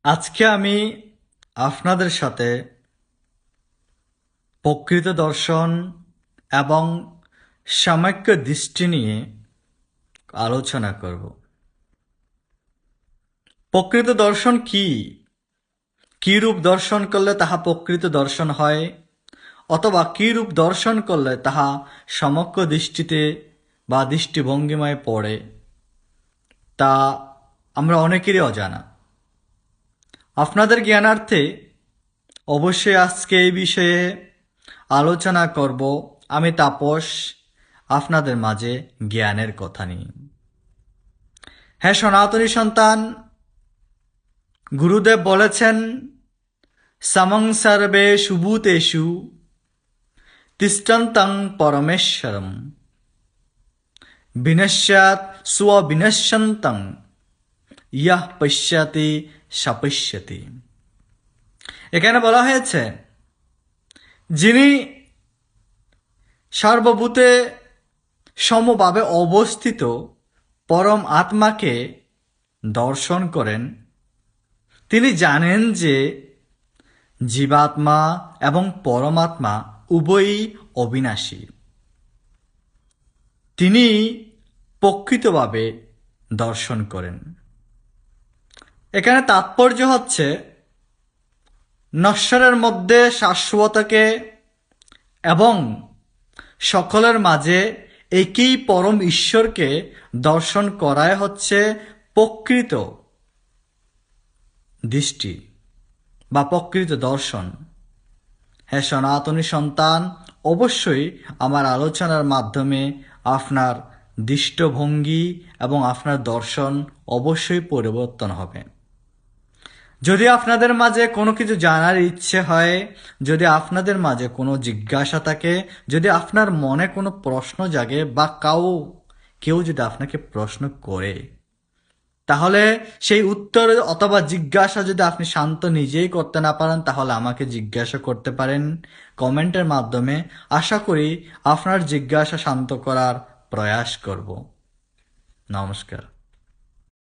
আজকে আমি আপনাদের সাথে প্রকৃত দর্শন এবং সাম্যক দৃষ্টি নিয়ে আলোচনা করব। প্রকৃত দর্শন কি? কি রূপ দর্শন করলে তাহা প্রকৃত দর্শন হয়, অথবা কি রূপ দর্শন করলে তাহা সমগ্র দৃষ্টিতে বা দৃষ্টিভঙ্গিমায় পড়ে, তা আমরা অনেকেরই অজানা। আপনাদের জ্ঞানার্থে অবশ্যই আজকে এই বিষয়ে আলোচনা করব। আমি তাপস, আপনাদের মাঝে জ্ঞানের কথা নিয়ে। হ্যাঁ সনাতনী সন্তান, গুরুদেব বলেছেন, সমং সর্বে সুভূতেষু তিষ্ঠন্তং পরমেশ্বরম বিনশ্যাৎ স্ববিনশ্যন্তং ইয়ঃ পশ্যতি সপশ্যতি। এখানে বলা হয়েছে, যিনি সর্বভূতে সমভাবে অবস্থিত পরম আত্মাকে দর্শন করেন, তিনি জানেন যে জীবাত্মা এবং পরমাত্মা উভয়ই অবিনাশী। তিনি প্রকৃতভাবে দর্শন করেন। এখানে তাৎপর্য হচ্ছে, নশ্বরের মধ্যে শাশ্বতকে এবং সকলের মাঝে একই পরম ঈশ্বরকে দর্শন করাই হচ্ছে প্রকৃত দৃষ্টি বা প্রকৃত দর্শন। হ্যাঁ সনাতনী সন্তান, অবশ্যই আমার আলোচনার মাধ্যমে আপনার দৃষ্টিভঙ্গি এবং আপনার দর্শন অবশ্যই পরিবর্তন হবে। যদি আপনাদের মাঝে কোনো কিছু জানার ইচ্ছে হয়, যদি আপনাদের মাঝে কোনো জিজ্ঞাসা থাকে, যদি আপনার মনে কোনো প্রশ্ন জাগে বা কেউ যদি আপনাকে প্রশ্ন করে, তাহলে সেই উত্তর অথবা জিজ্ঞাসা যদি আপনি শান্ত নিজেই করতে না পারেন, তাহলে আমাকে জিজ্ঞাসা করতে পারেন কমেন্টের মাধ্যমে। আশা করি আপনার জিজ্ঞাসা শান্ত করার প্রয়াস করব। নমস্কার।